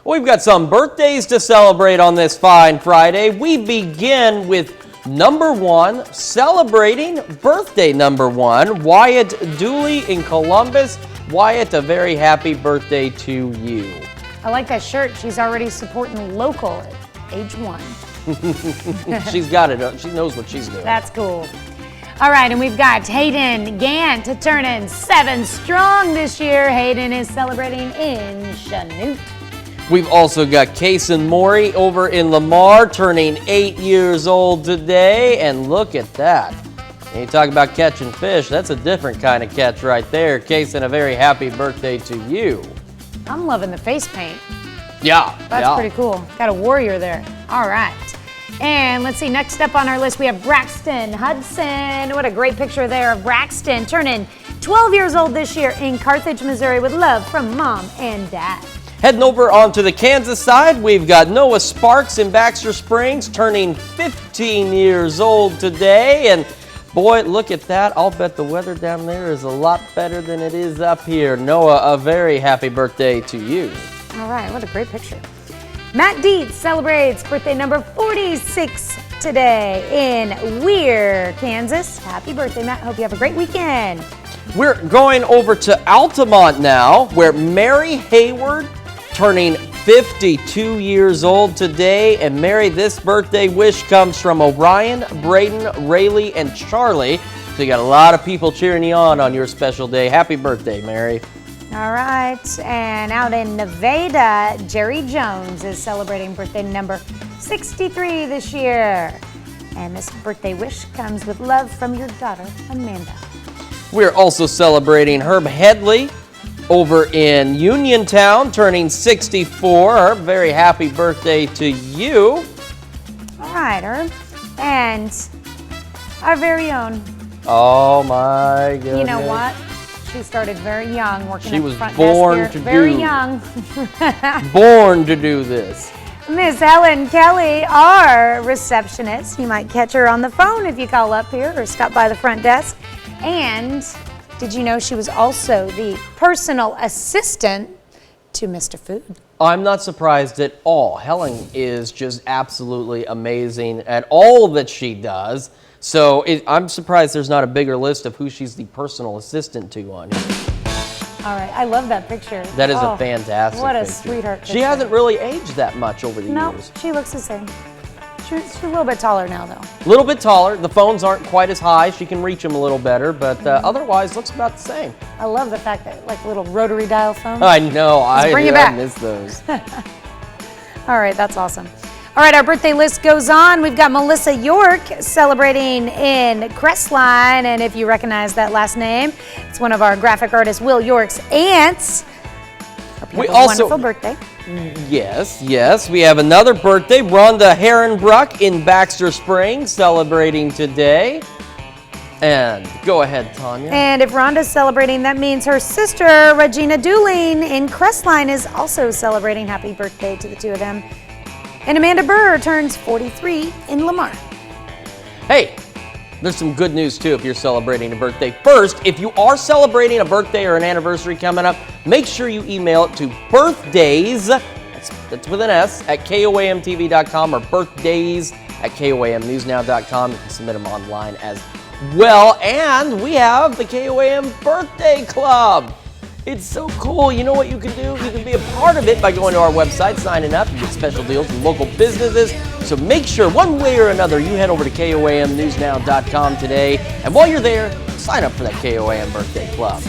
We've got some birthdays to celebrate on this fine Friday. We begin with number 1, celebrating birthday number 1, Wyatt Dooley in Columbus. Wyatt, a very happy birthday to you. I like that shirt. She's already supporting local at age 1. She's got it. She knows what she's doing. That's cool. All right, and we've got Hayden Gant to turn in 7 strong this year. Hayden is celebrating in Chanute. We've also got Case and Mori over in Lamar, turning 8 years old today. And look at that. And you talk about catching fish, that's a different kind of catch right there. Case, and a very happy birthday to you. I'm loving the face paint. Yeah. That's pretty cool. Got a warrior there. All right. And let's see, next up on our list, we have Braxton Hudson. What a great picture there of Braxton, turning 12 years old this year in Carthage, Missouri, with love from Mom and Dad. Heading over onto the Kansas side, we've got Noah Sparks in Baxter Springs, turning 15 years old today. And boy, look at that. I'll bet the weather down there is a lot better than it is up here. Noah, a very happy birthday to you. All right, what a great picture. Matt Dietz celebrates birthday number 46 today in Weir, Kansas. Happy birthday, Matt. Hope you have a great weekend. We're going over to Altamont now, where Mary Hayward, turning 52 years old today. And Mary, this birthday wish comes from Orion, Braden, Rayleigh, and Charlie. So you got a lot of people cheering you on your special day. Happy birthday, Mary. All right, and out in Nevada, Jerry Jones is celebrating birthday number 63 this year. And this birthday wish comes with love from your daughter, Amanda. We're also celebrating Herb Headley over in Uniontown, turning 64. Herb, very happy birthday to you. All right, Herb. And our very own. Oh my goodness. You know what? She started very young, working at the front She was born desk here. to Very do. young. Born to do this. Miss Helen Kelly, our receptionist. You might catch her on the phone if you call up here or stop by the front desk. And did you know she was also the personal assistant to Mr. Food? I'm not surprised at all. Helen is just absolutely amazing at all that she does. So I'm surprised there's not a bigger list of who she's the personal assistant to on here. All right, I love that picture. That is a fantastic What a picture. sweetheart picture. She hasn't really aged that much over the No, years. she looks the same. She's a little bit taller now, though. A little bit taller. The phones aren't quite as high. She can reach them a little better, but otherwise looks about the same. I love the fact that, like, little rotary dial phone. I know. bring it I back. miss those. All right, that's awesome. All right, our birthday list goes on. We've got Melissa York celebrating in Crestline, and if you recognize that last name, it's one of our graphic artist Will York's aunts. Hope you have a wonderful birthday. Yes. We have another birthday. Rhonda Herrenbruck in Baxter Springs celebrating today. And go ahead, Tanya. And if Rhonda's celebrating, that means her sister, Regina Dooley in Crestline, is also celebrating. Happy birthday to the two of them. And Amanda Burr turns 43 in Lamar. Hey, there's some good news too if you're celebrating a birthday. First, if you are celebrating a birthday or an anniversary coming up, make sure you email it to birthdays, that's with an S, at KOAMTV.com or birthdays at KOAMNewsNow.com. You can submit them online as well. And we have the KOAM Birthday Club. It's so cool. You know what you can do? You can be a part of it by going to our website, signing up. You get special deals from local businesses. So make sure, one way or another, you head over to KOAMNewsNow.com today. And while you're there, sign up for that KOAM Birthday Club.